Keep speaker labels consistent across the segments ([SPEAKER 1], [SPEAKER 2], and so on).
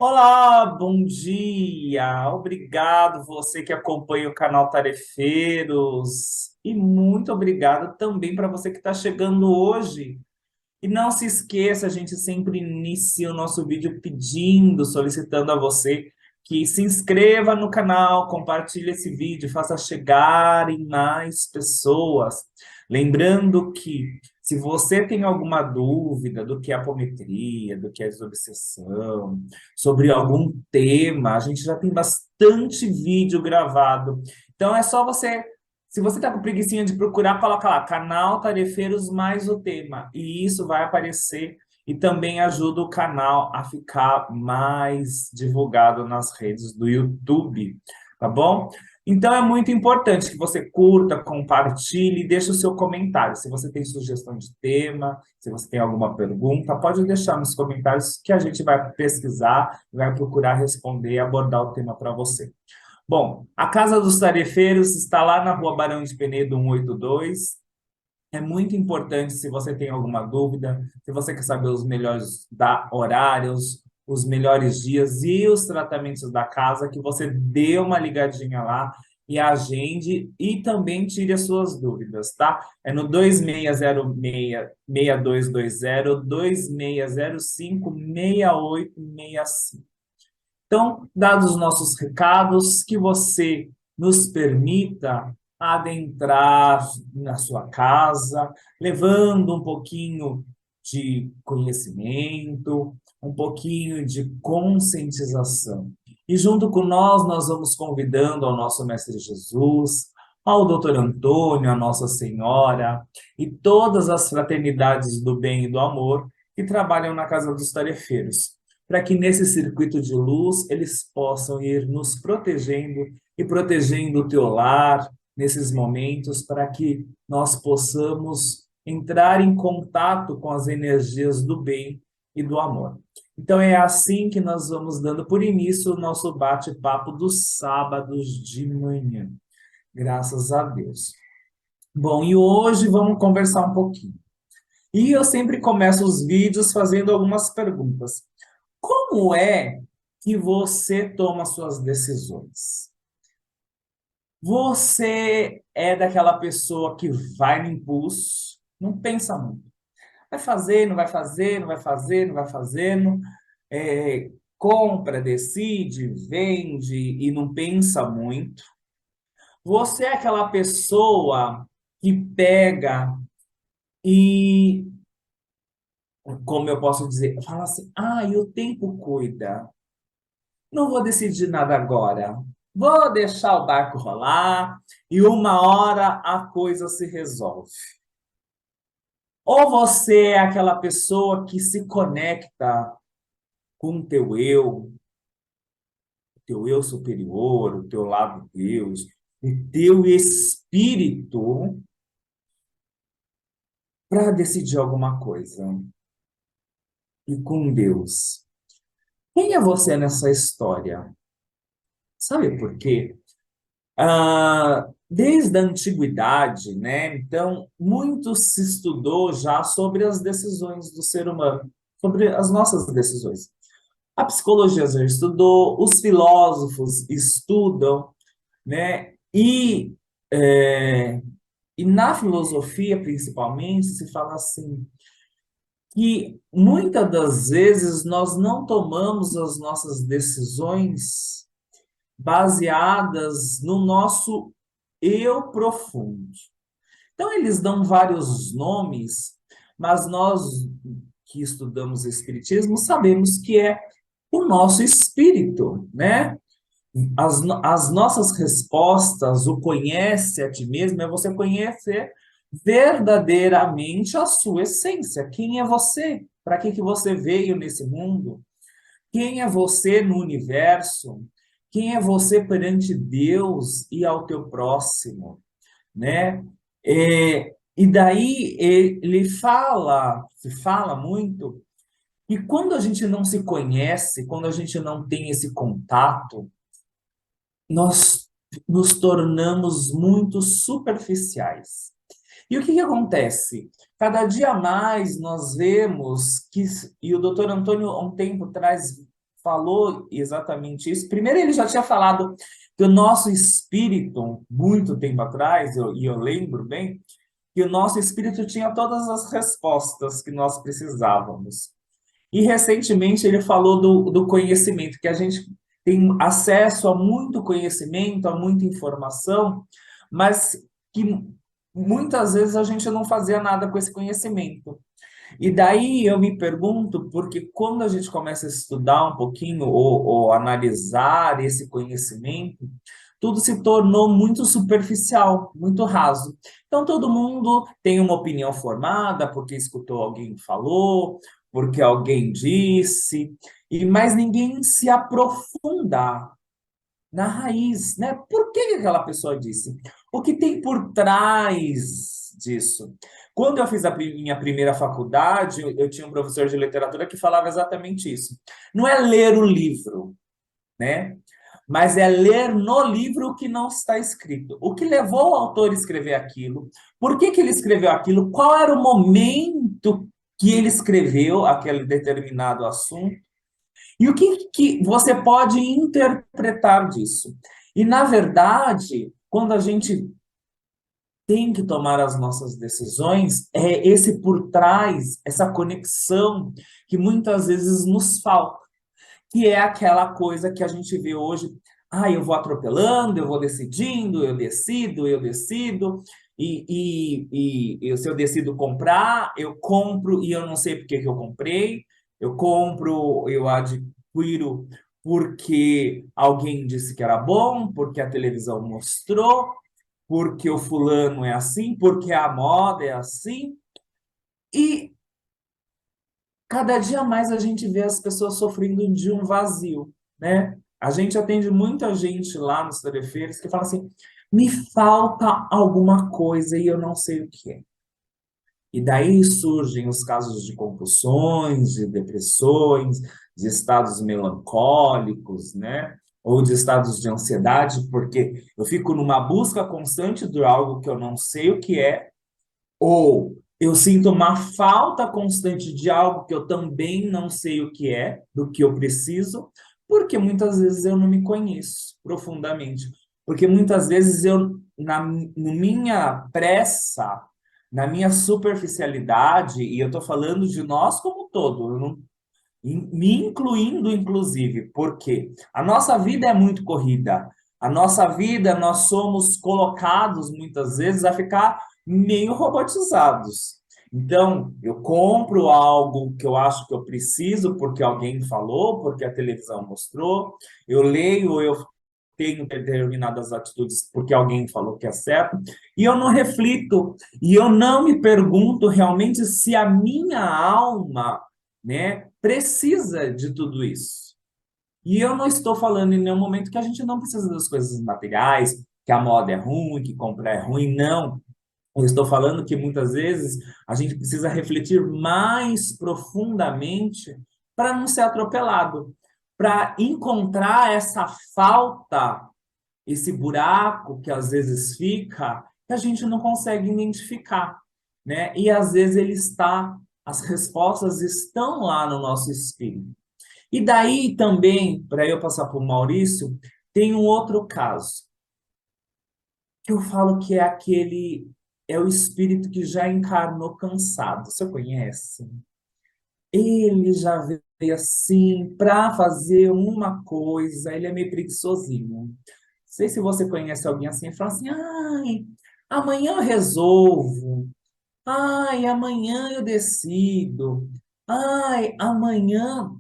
[SPEAKER 1] Olá, bom dia. Obrigado você que acompanha o canal Tarefeiros. E muito obrigado também para você que está chegando hoje. E não se esqueça, a gente sempre inicia o nosso vídeo pedindo, solicitando a você que se inscreva no canal, compartilhe esse vídeo, faça chegar em mais pessoas. Lembrando que se você tem alguma dúvida do que é apometria, do que é desobsessão, sobre algum tema, a gente já tem bastante vídeo gravado. Então é só você se você está com preguicinha de procurar, coloca lá, canal Tarefeiros mais o tema. E isso vai aparecer e também ajuda o canal a ficar mais divulgado nas redes do YouTube, tá bom? Então é muito importante que você curta, compartilhe e deixe o seu comentário. Se você tem sugestão de tema, se você tem alguma pergunta, pode deixar nos comentários que a gente vai pesquisar, vai procurar responder e abordar o tema para você. Bom, a Casa dos Tarefeiros está lá na Rua Barão de Penedo 182. É muito importante, se você tem alguma dúvida, se você quer saber os melhores horários, os melhores dias e os tratamentos da casa, que você dê uma ligadinha lá e agende e também tire as suas dúvidas, tá? É no 2606-6220, 2605-6865. Então, dados os nossos recados, que você nos permita adentrar na sua casa, levando um pouquinho de conhecimento, um pouquinho de conscientização. E junto com nós vamos convidando ao nosso Mestre Jesus, ao Doutor Antônio, a Nossa Senhora e todas as fraternidades do bem e do amor que trabalham na Casa dos Tarefeiros, para que nesse circuito de luz eles possam ir nos protegendo e protegendo o teu lar nesses momentos, para que nós possamos entrar em contato com as energias do bem e do amor. Então é assim que nós vamos dando por início o nosso bate-papo dos sábados de manhã. Graças a Deus. Bom, e hoje vamos conversar um pouquinho. E eu sempre começo os vídeos fazendo algumas perguntas. Como é que você toma suas decisões? Você é daquela pessoa que vai no impulso, não pensa muito. Vai fazer, não vai fazer, não vai fazer, não vai fazendo. Compra, decide, vende e não pensa muito. Você é aquela pessoa que pega e, como eu posso dizer, fala assim, e o tempo cuida. Não vou decidir nada agora. Vou deixar o barco rolar e uma hora a coisa se resolve. Ou você é aquela pessoa que se conecta com o teu eu superior, o teu lado Deus, o teu espírito para decidir alguma coisa. E com Deus. Quem é você nessa história? Sabe por quê? Desde a antiguidade, né? Então, muito se estudou já sobre as decisões do ser humano, sobre as nossas decisões. A psicologia já estudou, os filósofos estudam, né? E na filosofia, principalmente, se fala assim, que muitas das vezes nós não tomamos as nossas decisões baseadas no nosso eu profundo. Então, eles dão vários nomes, mas nós que estudamos Espiritismo sabemos que é o nosso espírito, né? As nossas respostas, o conhece a ti mesmo, é você conhecer verdadeiramente a sua essência. Quem é você? Para que você veio nesse mundo? Quem é você no universo? Quem é você perante Deus e ao teu próximo, né? E daí ele se fala muito, e quando a gente não se conhece, quando a gente não tem esse contato, nós nos tornamos muito superficiais. E o que acontece? Cada dia mais nós vemos que, e o doutor Antônio há um tempo atrás falou exatamente isso. Primeiro, ele já tinha falado que o nosso espírito, muito tempo atrás, e eu lembro bem, que o nosso espírito tinha todas as respostas que nós precisávamos. E recentemente ele falou do conhecimento, que a gente tem acesso a muito conhecimento, a muita informação, mas que muitas vezes a gente não fazia nada com esse conhecimento. E daí eu me pergunto, porque quando a gente começa a estudar um pouquinho ou analisar esse conhecimento, tudo se tornou muito superficial, muito raso. Então todo mundo tem uma opinião formada porque escutou alguém falou, porque alguém disse, e mas ninguém se aprofunda na raiz, né? Por que aquela pessoa disse? O que tem por trás disso? Quando eu fiz a minha primeira faculdade, eu tinha um professor de literatura que falava exatamente isso. Não é ler o livro, né? Mas é ler no livro o que não está escrito. O que levou o autor a escrever aquilo? Por que ele escreveu aquilo? Qual era o momento que ele escreveu aquele determinado assunto? E o que você pode interpretar disso? E, na verdade, quando a gente tem que tomar as nossas decisões, é esse por trás, essa conexão que muitas vezes nos falta, que é aquela coisa que a gente vê hoje, eu vou atropelando, eu vou decidindo, eu decido, se eu decido comprar, eu compro e eu não sei por que eu comprei, eu compro, eu adquiro porque alguém disse que era bom, porque a televisão mostrou, porque o fulano é assim, porque a moda é assim, e cada dia mais a gente vê as pessoas sofrendo de um vazio, né? A gente atende muita gente lá nos tarefeiros que fala assim, me falta alguma coisa e eu não sei o que é. E daí surgem os casos de compulsões, de depressões, de estados melancólicos, né? Ou de estados de ansiedade, porque eu fico numa busca constante de algo que eu não sei o que é, ou eu sinto uma falta constante de algo que eu também não sei o que é, do que eu preciso, porque muitas vezes eu não me conheço profundamente. Porque muitas vezes eu, na minha pressa, na minha superficialidade, e eu estou falando de nós como um todo, eu não, me incluindo inclusive, porque a nossa vida é muito corrida. A nossa vida, nós somos colocados muitas vezes a ficar meio robotizados. Então, eu compro algo que eu acho que eu preciso porque alguém falou, porque a televisão mostrou, eu leio, eu tenho determinadas atitudes porque alguém falou que é certo, e eu não reflito, e eu não me pergunto realmente se a minha alma, né, precisa de tudo isso. E eu não estou falando em nenhum momento que a gente não precisa das coisas materiais, que a moda é ruim, que comprar é ruim, não. Eu estou falando que muitas vezes a gente precisa refletir mais profundamente para não ser atropelado, para encontrar essa falta, esse buraco que às vezes fica, que a gente não consegue identificar, né? E às vezes as respostas estão lá no nosso espírito. E daí também, para eu passar para o Maurício, tem um outro caso, que eu falo que é o espírito que já encarnou cansado. Você conhece? Ele já veio assim para fazer uma coisa, ele é meio preguiçosinho. Não sei se você conhece alguém assim, e fala assim, amanhã eu resolvo, amanhã eu decido, amanhã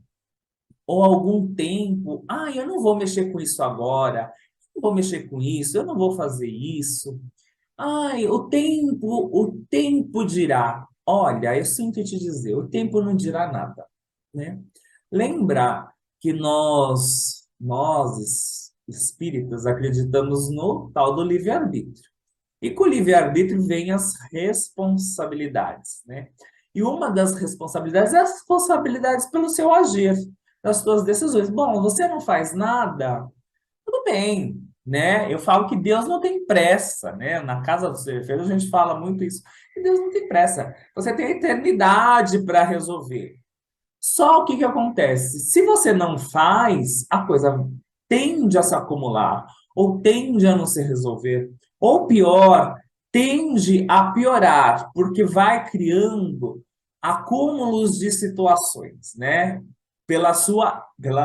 [SPEAKER 1] ou algum tempo, eu não vou mexer com isso agora, não vou mexer com isso, eu não vou fazer isso. O tempo dirá. Olha, eu sinto te dizer, o tempo não dirá nada, né? Lembra que nós espíritas acreditamos no tal do livre-arbítrio. E com o livre-arbítrio vem as responsabilidades, né? E uma das responsabilidades é as responsabilidades pelo seu agir, das suas decisões. Bom, você não faz nada, tudo bem, né? Eu falo que Deus não tem pressa, né? Na casa dos perfeitos a gente fala muito isso, que Deus não tem pressa. Você tem a eternidade para resolver. Só o que que acontece? Se você não faz, a coisa tende a se acumular, ou tende a não se resolver, ou pior, tende a piorar, porque vai criando acúmulos de situações, né? Pela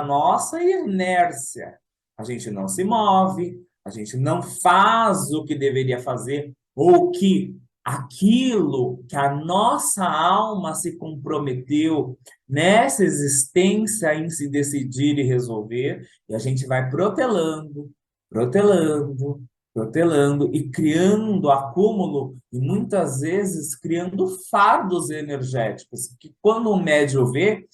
[SPEAKER 1] nossa inércia. A gente não se move, a gente não faz o que deveria fazer, ou que aquilo que a nossa alma se comprometeu nessa existência em se decidir e resolver, e a gente vai protelando, protelando, protelando e criando acúmulo, e muitas vezes criando fardos energéticos, que quando o médium vê,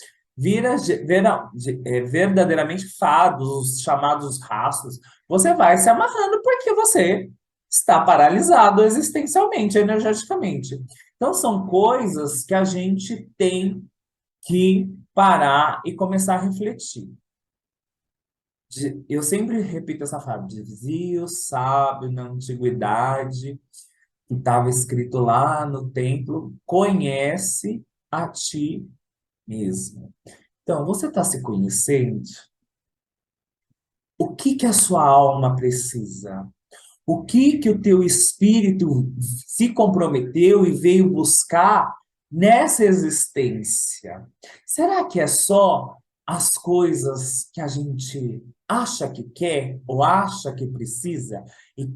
[SPEAKER 1] verdadeiramente fardos, os chamados rastros. Você vai se amarrando porque você está paralisado existencialmente, energeticamente. Então, são coisas que a gente tem que parar e começar a refletir. Eu sempre repito essa frase: dizia o sábio na antiguidade, que estava escrito lá no templo, conhece a ti mesmo. Então, você está se conhecendo? O que que a sua alma precisa? O que que o teu espírito se comprometeu e veio buscar nessa existência? Será que é só as coisas que a gente acha que quer ou acha que precisa? E,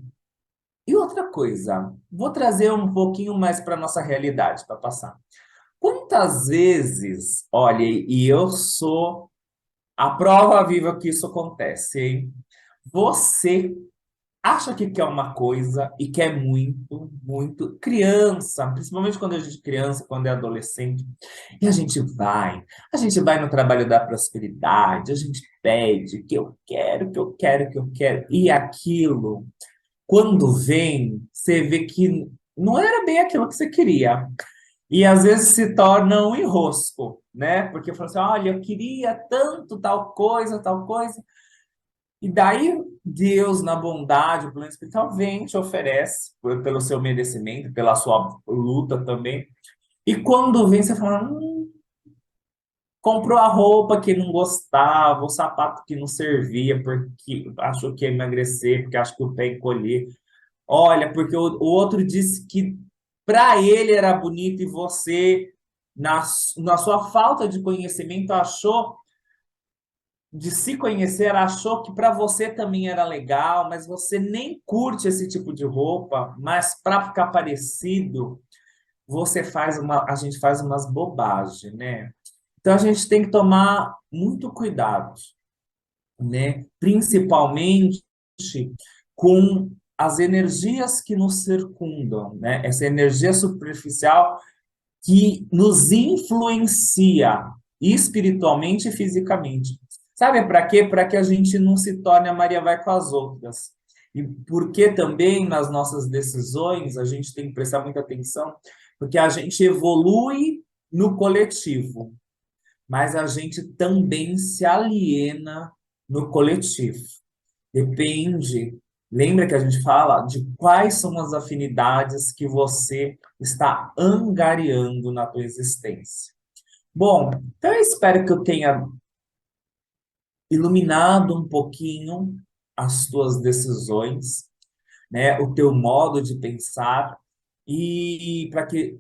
[SPEAKER 1] e outra coisa, vou trazer um pouquinho mais para a nossa realidade, para passar. Quantas vezes, olha, e eu sou a prova viva que isso acontece, hein? Você acha que quer uma coisa e quer muito, muito. Criança, principalmente quando a gente é criança, quando é adolescente, e a gente vai no trabalho da prosperidade, a gente pede que eu quero, que eu quero, que eu quero, e aquilo, quando vem, você vê que não era bem aquilo que você queria. E às vezes se torna um enrosco, né? Porque fala assim: olha, eu queria tanto tal coisa. E daí Deus, na bondade, o plano espiritual, vem, te oferece, pelo seu merecimento, pela sua luta também. E quando vem, você fala: comprou a roupa que não gostava, o sapato que não servia, porque achou que ia emagrecer, porque achou que o pé encolher. Olha, porque o outro disse que para ele era bonito e você, na sua falta de conhecimento, achou de se conhecer, achou que para você também era legal, mas você nem curte esse tipo de roupa, mas para ficar parecido, a gente faz umas bobagens, né? Então a gente tem que tomar muito cuidado, né? Principalmente com as energias que nos circundam, né? Essa energia superficial que nos influencia espiritualmente e fisicamente. Sabe para quê? Para que a gente não se torne a Maria vai com as outras. E porque também nas nossas decisões a gente tem que prestar muita atenção, porque a gente evolui no coletivo, mas a gente também se aliena no coletivo. Depende. Lembra que a gente fala de quais são as afinidades que você está angariando na tua existência. Bom, então eu espero que eu tenha iluminado um pouquinho as tuas decisões, né, o teu modo de pensar e para que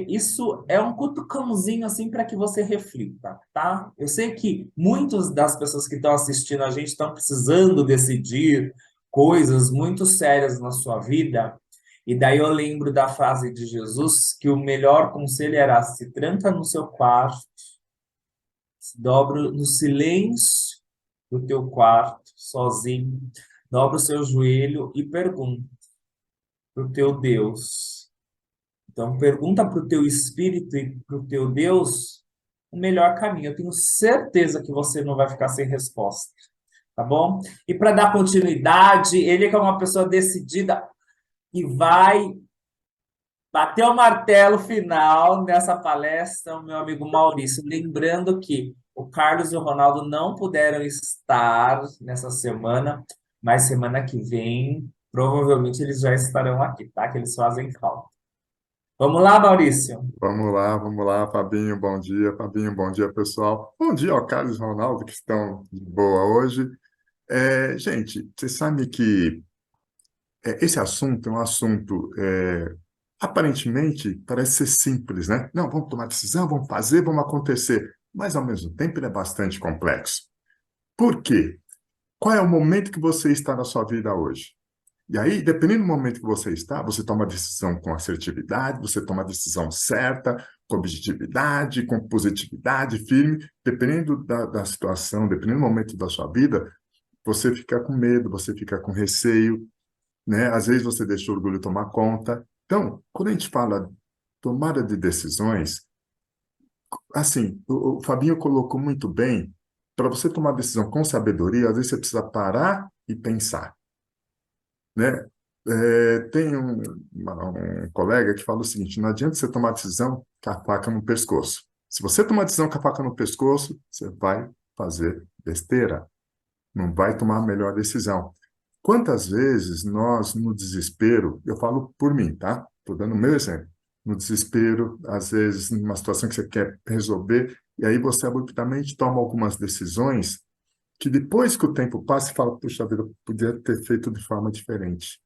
[SPEAKER 1] isso é um cutucãozinho assim para que você reflita, tá? Eu sei que muitas das pessoas que estão assistindo a gente estão precisando decidir coisas muito sérias na sua vida, e daí eu lembro da frase de Jesus que o melhor conselho era: se tranca no seu quarto, se dobra no silêncio do teu quarto, sozinho, dobra o seu joelho e pergunta para o teu Deus. Então, pergunta para o teu espírito e para o teu Deus o melhor caminho. Eu tenho certeza que você não vai ficar sem resposta, tá bom? E para dar continuidade, ele que é uma pessoa decidida e vai bater o martelo final nessa palestra, o meu amigo Maurício. Lembrando que o Carlos e o Ronaldo não puderam estar nessa semana, mas semana que vem, provavelmente eles já estarão aqui, tá? Que eles fazem falta. Vamos lá, Maurício.
[SPEAKER 2] Vamos lá, Fabinho, bom dia, pessoal. Bom dia ao Carlos e Ronaldo, que estão de boa hoje. Gente, você sabe que esse assunto é um assunto, aparentemente, parece ser simples, né? Não, vamos tomar decisão, vamos fazer, vamos acontecer. Mas, ao mesmo tempo, ele é bastante complexo. Por quê? Qual é o momento que você está na sua vida hoje? E aí, dependendo do momento que você está, você toma a decisão com assertividade, você toma a decisão certa, com objetividade, com positividade, firme. Dependendo da situação, dependendo do momento da sua vida, você fica com medo, você fica com receio, né? Às vezes você deixa o orgulho tomar conta. Então, quando a gente fala tomada de decisões, assim, o Fabinho colocou muito bem, para você tomar decisão com sabedoria, às vezes você precisa parar e pensar, né? Tem um colega que fala o seguinte: não adianta você tomar decisão com a faca no pescoço. Se você tomar decisão com a faca no pescoço, você vai fazer besteira, não vai tomar a melhor decisão. Quantas vezes nós, no desespero, eu falo por mim, tá? Estou dando o meu exemplo. No desespero, às vezes, numa situação que você quer resolver, e aí você abruptamente toma algumas decisões que depois que o tempo passa, você fala, puxa vida, eu podia ter feito de forma diferente.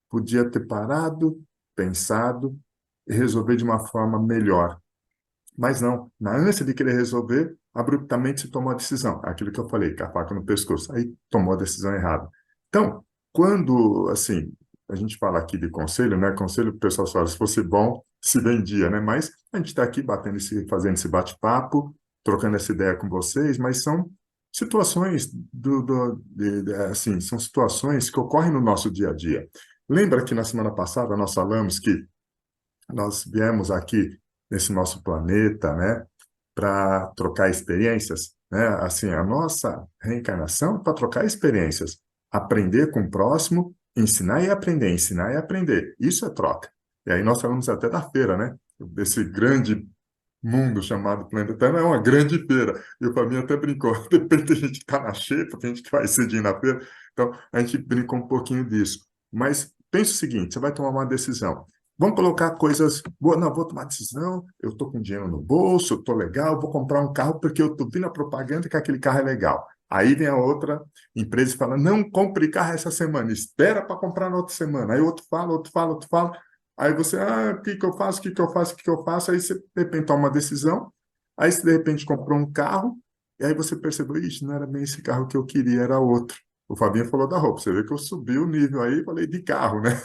[SPEAKER 2] Podia ter parado, pensado e resolver de uma forma melhor. Mas não, na ânsia de querer resolver, abruptamente se tomou a decisão. Aquilo que eu falei, com a faca no pescoço. Aí tomou a decisão errada. Então, quando, assim, a gente fala aqui de conselho, né? Conselho, o pessoal fala, se fosse bom, se vendia, né? Mas a gente está aqui fazendo esse bate-papo, trocando essa ideia com vocês, mas são situações assim, são situações que ocorrem no nosso dia a dia. Lembra que na semana passada nós falamos que nós viemos aqui nesse nosso planeta, né, para trocar experiências, né? Assim, a nossa reencarnação é para trocar experiências, aprender com o próximo, ensinar e aprender. Isso é troca. E aí nós falamos até da feira, né? Desse grande mundo chamado planeta Terra é uma grande feira. E o Fabinho até brincou. Depende da gente que está na xepa, tem gente que vai cedinho na feira. Então, a gente brincou um pouquinho disso. Mas pense o seguinte, você vai tomar uma decisão. Vamos colocar coisas boas. Não, vou tomar decisão, eu estou com dinheiro no bolso, eu estou legal, vou comprar um carro porque eu estou vendo a propaganda que aquele carro é legal. Aí vem a outra empresa e fala, não compre carro essa semana, espera para comprar na outra semana. Aí outro fala, outro fala, outro fala. Aí você, o que que eu faço, o que que eu faço, o que que eu faço? Aí você, de repente, toma uma decisão. Aí você, de repente, comprou um carro. E aí você percebeu, ixi, não era bem esse carro que eu queria, era outro. O Fabinho falou da roupa. Você vê que eu subi o nível aí, falei de carro, né?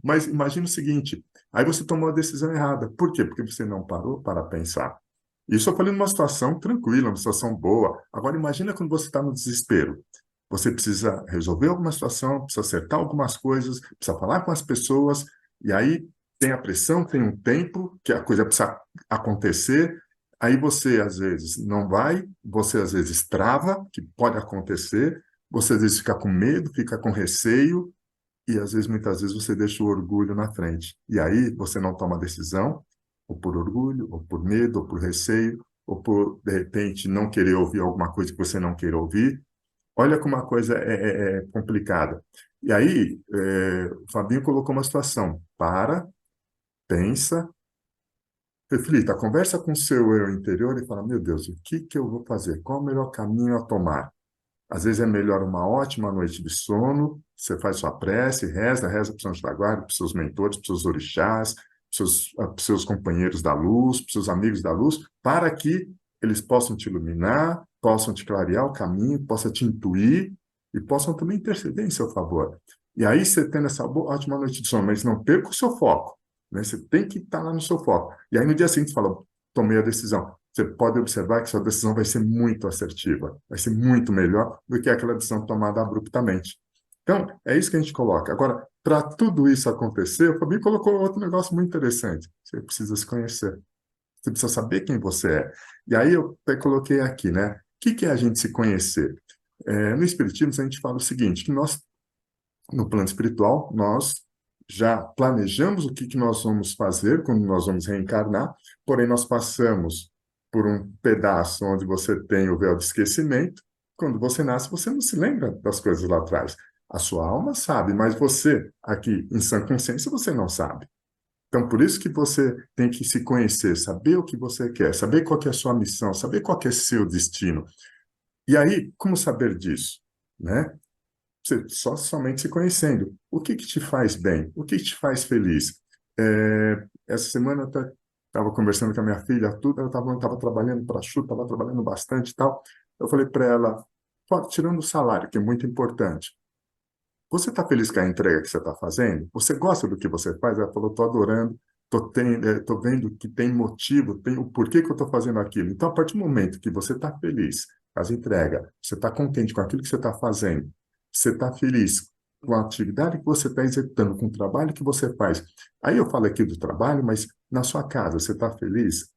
[SPEAKER 2] Mas imagina o seguinte, aí você tomou a decisão errada. Por quê? Porque você não parou para pensar. Isso eu falei numa situação tranquila, uma situação boa. Agora imagina quando você está no desespero. Você precisa resolver alguma situação, precisa acertar algumas coisas, precisa falar com as pessoas, e aí tem a pressão, tem um tempo que a coisa precisa acontecer. Aí você às vezes não vai, você às vezes trava, que pode acontecer, você às vezes fica com medo, fica com receio, e às vezes, muitas vezes, você deixa o orgulho na frente. E aí você não toma decisão, ou por orgulho, ou por medo, ou por receio, ou por, de repente, não querer ouvir alguma coisa que você não queira ouvir. Olha como a coisa é complicada. E aí, o Fabinho colocou uma situação. Para, pensa, reflita, conversa com o seu eu interior e fala, meu Deus, o que que eu vou fazer? Qual o melhor caminho a tomar? Às vezes é melhor uma ótima noite de sono, você faz sua prece, reza para os anjos da guarda, para os seus mentores, para os seus orixás, para os seus companheiros da luz, para os seus amigos da luz, para que eles possam te iluminar, possam te clarear o caminho, possam te intuir e possam também interceder em seu favor. E aí você tendo essa ótima noite de sono, mas não perca o seu foco, né? Você tem que estar lá no seu foco. E aí no dia seguinte você fala, tomei a decisão. Você pode observar que sua decisão vai ser muito assertiva, vai ser muito melhor do que aquela decisão tomada abruptamente. Então, é isso que a gente coloca. Agora, para tudo isso acontecer, o Fabinho colocou outro negócio muito interessante. Você precisa se conhecer. Você precisa saber quem você é. E aí eu até coloquei aqui, né? O que que é a gente se conhecer? No Espiritismo, a gente fala o seguinte, que nós, no plano espiritual, nós já planejamos o que que nós vamos fazer quando nós vamos reencarnar, porém nós passamos por um pedaço onde você tem o véu de esquecimento. Quando você nasce, você não se lembra das coisas lá atrás. A sua alma sabe, mas você, aqui em sã consciência, você não sabe. Então, por isso que você tem que se conhecer, saber o que você quer, saber qual que é a sua missão, saber qual que é seu destino. E aí, como saber disso? Né? Você, só somente se conhecendo. O que que te faz bem? O que que te faz feliz? Essa semana eu até estava conversando com a minha filha, tudo, ela estava trabalhando para chuta, estava trabalhando bastante e tal. Eu falei para ela, "Pô, tirando o salário, que é muito importante, você está feliz com a entrega que você está fazendo? Você gosta do que você faz?" Ela falou, estou adorando, estou vendo que tem motivo, tem o porquê que eu estou fazendo aquilo. Então, a partir do momento que você está feliz com as entregas, você está contente com aquilo que você está fazendo, você está feliz com a atividade que você está executando, com o trabalho que você faz. Aí eu falo aqui do trabalho, mas na sua casa, você está feliz?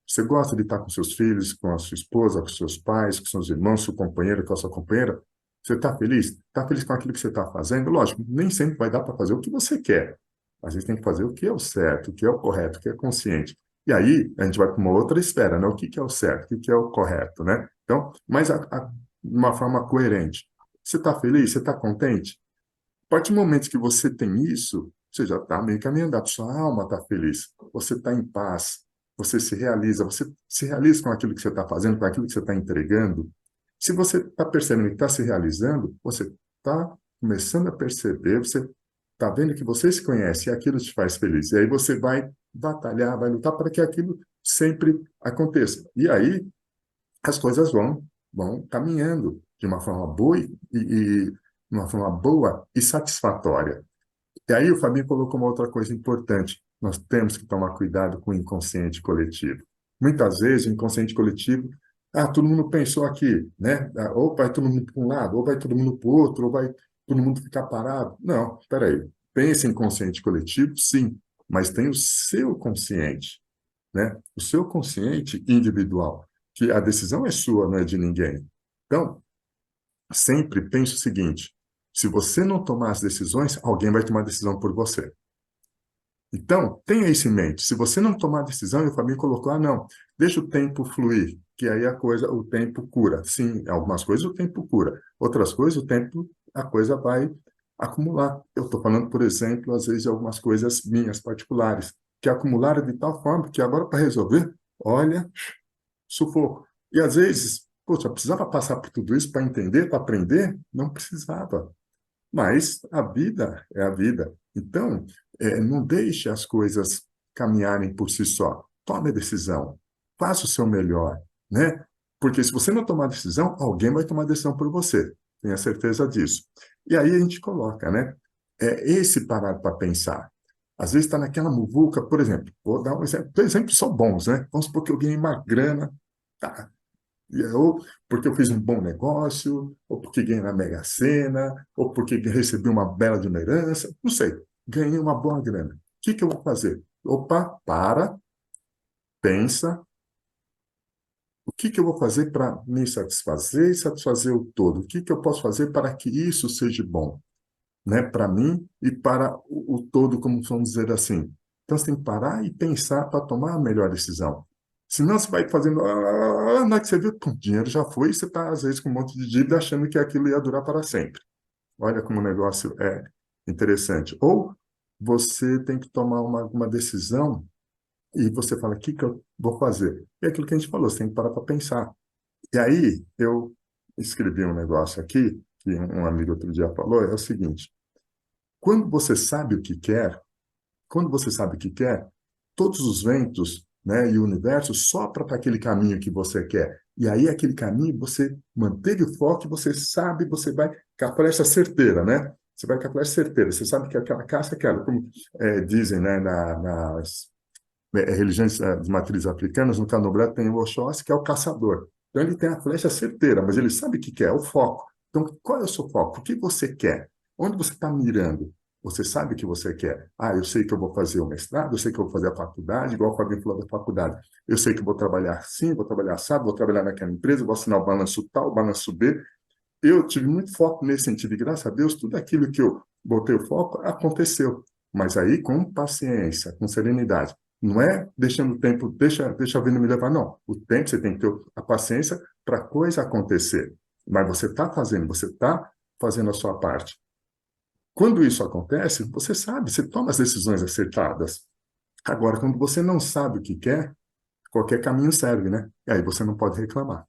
[SPEAKER 2] Você gosta de estar com seus filhos, com a sua esposa, com seus pais, com seus irmãos, seu companheiro, com a sua companheira? Você está feliz? Está feliz com aquilo que você está fazendo? Lógico, nem sempre vai dar para fazer o que você quer. Às vezes tem que fazer o que é o certo, o que é o correto, o que é consciente. E aí a gente vai para uma outra esfera, né? O que que é o certo, o que que é o correto, né? Então, mas de uma forma coerente. Você está feliz? Você está contente? A partir do momento que você tem isso, você já está meio caminhando, a sua alma está feliz, você está em paz, você se realiza com aquilo que você está fazendo, com aquilo que você está entregando. Se você está percebendo que está se realizando, você está começando a perceber, você está vendo que você se conhece e aquilo te faz feliz. E aí você vai batalhar, vai lutar para que aquilo sempre aconteça. E aí as coisas vão caminhando de uma forma boa de uma forma boa e satisfatória. E aí o Fabinho colocou uma outra coisa importante. Nós temos que tomar cuidado com o inconsciente coletivo. Muitas vezes o inconsciente coletivo, todo mundo pensou aqui, né? Ou vai todo mundo para um lado, ou vai todo mundo para o outro, ou vai todo mundo ficar parado. Não, espera aí. Pense em inconsciente coletivo, sim, mas tem o seu consciente, né? O seu consciente individual, que a decisão é sua, não é de ninguém. Então, sempre pense o seguinte: se você não tomar as decisões, alguém vai tomar a decisão por você. Então, tenha isso em mente. Se você não tomar a decisão, e o Fabinho colocou, não, deixa o tempo fluir, que aí o tempo cura. Sim, algumas coisas o tempo cura, outras coisas a coisa vai acumular. Eu estou falando, por exemplo, às vezes, de algumas coisas minhas particulares, que acumularam de tal forma que agora, para resolver, olha, sufoco. E às vezes, poxa, precisava passar por tudo isso para entender, para aprender? Não precisava. Mas a vida é a vida. Então, não deixe as coisas caminharem por si só. Tome a decisão. Faça o seu melhor, né? Porque se você não tomar decisão, alguém vai tomar decisão por você. Tenha certeza disso. E aí a gente coloca, né? Esse parar para pensar. Às vezes está naquela muvuca, por exemplo, vou dar um exemplo, exemplos são bons, né? Vamos supor que eu ganhei uma grana, tá? Ou porque eu fiz um bom negócio, ou porque ganhei na Mega Sena, ou porque recebi uma bela de uma herança, não sei. Ganhei uma boa grana. O que que eu vou fazer? Opa, para, pensa, o que que eu vou fazer para me satisfazer e satisfazer o todo? O que que eu posso fazer para que isso seja bom, né, para mim e para o todo, como vamos dizer assim. Então, você tem que parar e pensar para tomar a melhor decisão. Senão, você vai fazendo, na hora que você vê, pum, o dinheiro já foi, e você está, às vezes, com um monte de dívida, achando que aquilo ia durar para sempre. Olha como o negócio é interessante. Ou você tem que tomar uma decisão e você fala, o que que eu vou fazer? E é aquilo que a gente falou, você tem que parar para pensar. E aí, eu escrevi um negócio aqui, que um amigo outro dia falou, é o seguinte: quando você sabe o que quer, quando você sabe o que quer, todos os ventos, né, e o universo sopra para aquele caminho que você quer. E aí, aquele caminho, você manteve o foco, você sabe, você vai com a flecha certeira, né? Você vai com a flecha certeira. Você sabe que aquela caça é aquela, como dizem, né, nas religiões de matriz africanas, no candomblé tem o Oxóssi, que é o caçador. Então, ele tem a flecha certeira, mas ele sabe o que quer, é o foco. Então, qual é o seu foco? O que você quer? Onde você está mirando? Você sabe o que você quer. Eu sei que eu vou fazer o mestrado, eu sei que eu vou fazer a faculdade, igual o Fabinho falou da faculdade. Eu sei que eu vou trabalhar assim, vou trabalhar assado, vou trabalhar naquela empresa, vou assinar o balanço tal, o balanço B. Eu tive muito foco nesse sentido, e graças a Deus, tudo aquilo que eu botei o foco aconteceu. Mas aí com paciência, com serenidade. Não é deixando o tempo, deixa a vida me levar, não. O tempo você tem que ter a paciência para a coisa acontecer. Mas você está fazendo a sua parte. Quando isso acontece, você sabe, você toma as decisões acertadas. Agora, quando você não sabe o que quer, qualquer caminho serve, né? E aí você não pode reclamar.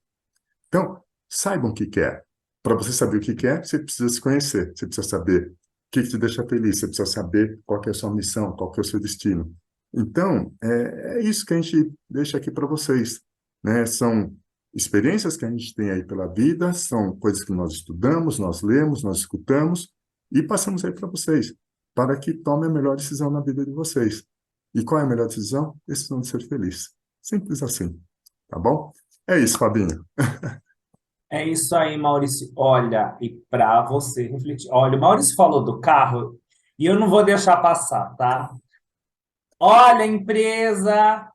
[SPEAKER 2] Então, saibam o que quer. Para você saber o que quer, você precisa se conhecer, você precisa saber o que te deixa feliz, você precisa saber qual que é a sua missão, qual que é o seu destino. Então, é isso que a gente deixa aqui para vocês, né? São experiências que a gente tem aí pela vida, são coisas que nós estudamos, nós lemos, nós escutamos e passamos aí para vocês, para que tomem a melhor decisão na vida de vocês. E qual é a melhor decisão? Decisão de ser feliz. Simples assim, tá bom? É isso, Fabinho.
[SPEAKER 1] É isso aí, Maurício. Olha, e para você refletir. Olha, o Maurício falou do carro e eu não vou deixar passar, tá? Olha, empresa.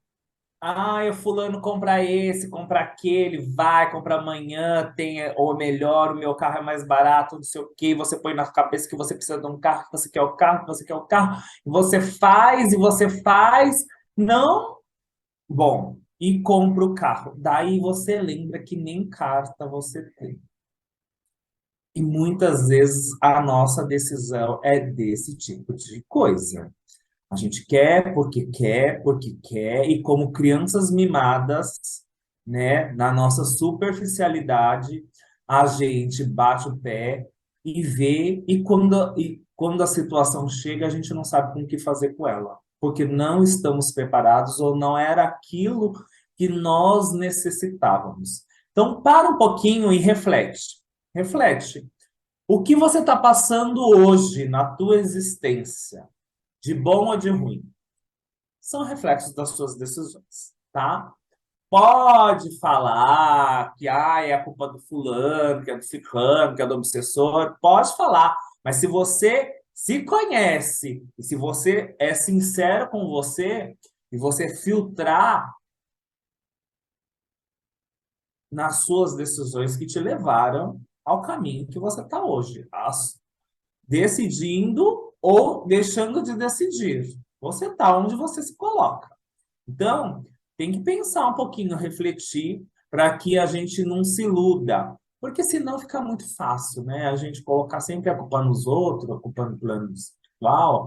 [SPEAKER 1] Ah, o fulano compra esse, compra aquele, vai, compra amanhã, tem, ou melhor, o meu carro é mais barato, não sei o quê. Você põe na cabeça que você precisa de um carro, que você quer o carro, que você quer o carro, e você faz. Não. Bom, e compra o carro. Daí você lembra que nem carta você tem. E muitas vezes a nossa decisão é desse tipo de coisa. A gente quer, porque quer, e como crianças mimadas, né, na nossa superficialidade, a gente bate o pé e vê, e quando a situação chega, a gente não sabe com o que fazer com ela, porque não estamos preparados ou não era aquilo que nós necessitávamos. Então, para um pouquinho e reflete. Reflete. O que você está passando hoje na tua existência, de bom ou de ruim, são reflexos das suas decisões, tá? Pode falar que é a culpa do fulano, que é do ciclano, que é do obsessor, pode falar, mas se você se conhece e se você é sincero com você e você filtrar nas suas decisões que te levaram ao caminho que você está hoje, decidindo ou deixando de decidir. Você está onde você se coloca. Então, tem que pensar um pouquinho, refletir, para que a gente não se iluda. Porque senão fica muito fácil, né? A gente colocar sempre a culpa nos outros, a culpa no plano espiritual,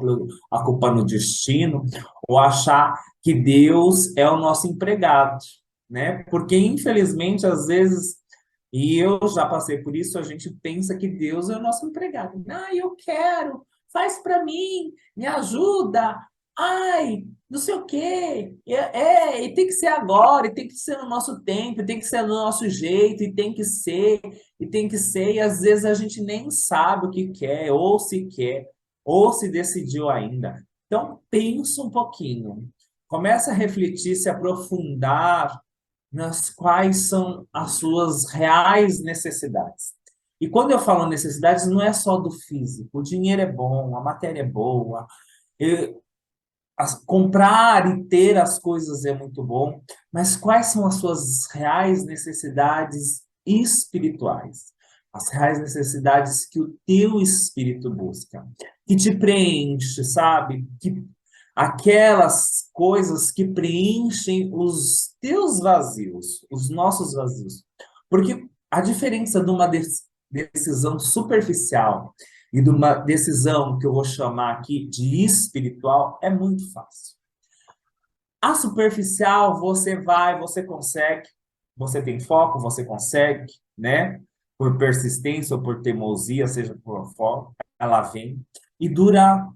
[SPEAKER 1] a culpa no destino, ou achar que Deus é o nosso empregado, né? Porque, infelizmente, às vezes, e eu já passei por isso, a gente pensa que Deus é o nosso empregado. Ah, eu quero, faz para mim, me ajuda. Ai, não sei o quê. E tem que ser agora, e tem que ser no nosso tempo, e tem que ser no nosso jeito, e tem que ser, e às vezes a gente nem sabe o que quer, ou se decidiu ainda. Então, pensa um pouquinho. Começa a refletir, se aprofundar nas quais são as suas reais necessidades. E quando eu falo necessidades, não é só do físico. O dinheiro é bom, a matéria é boa, comprar e ter as coisas é muito bom, mas quais são as suas reais necessidades espirituais? As reais necessidades que o teu espírito busca, que te preenche, sabe? Que aquelas coisas que preenchem os teus vazios, os nossos vazios. Porque a diferença de uma decisão superficial e de uma decisão que eu vou chamar aqui de espiritual é muito fácil. A superficial, você vai, você consegue, você tem foco, você consegue, né? Por persistência ou por teimosia, seja por foco, ela vem e dura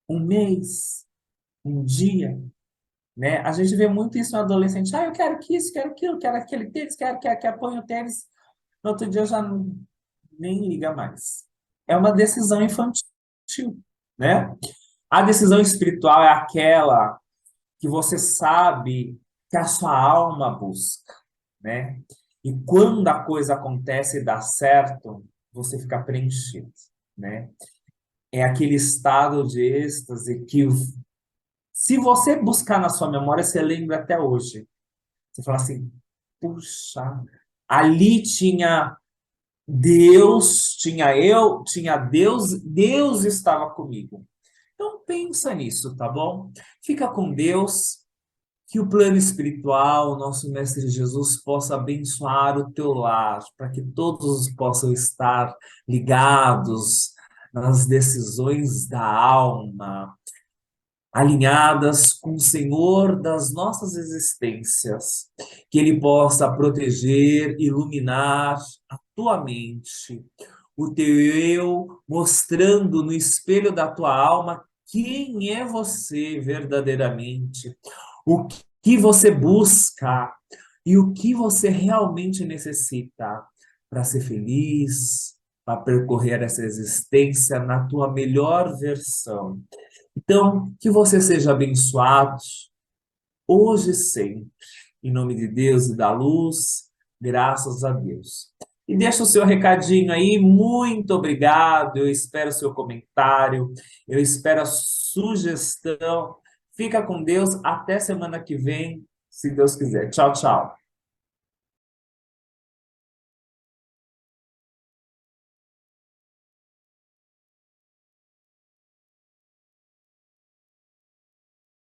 [SPEAKER 1] um mês, um dia, né? A gente vê muito isso no adolescente. Ah, eu quero que isso, quero aquilo, quero aquele tênis, quero põe o tênis. No outro dia já nem liga mais. É uma decisão infantil, né? A decisão espiritual é aquela que você sabe que a sua alma busca, né? E quando a coisa acontece e dá certo, você fica preenchido, né? É aquele estado de êxtase que, se você buscar na sua memória, você lembra até hoje. Você fala assim, puxa, ali tinha Deus, tinha eu, tinha Deus, Deus estava comigo. Então pensa nisso, tá bom? Fica com Deus, que o plano espiritual, o nosso Mestre Jesus, possa abençoar o teu lar, para que todos possam estar ligados nas decisões da alma, alinhadas com o Senhor das nossas existências, que Ele possa proteger, iluminar a tua mente, o teu eu, mostrando no espelho da tua alma quem é você verdadeiramente, o que você busca e o que você realmente necessita para ser feliz, para percorrer essa existência na tua melhor versão. Então, que você seja abençoado hoje e sempre. Em nome de Deus e da luz, graças a Deus. E deixa o seu recadinho aí, muito obrigado. Eu espero o seu comentário, eu espero a sugestão. Fica com Deus, até semana que vem, se Deus quiser. Tchau, tchau.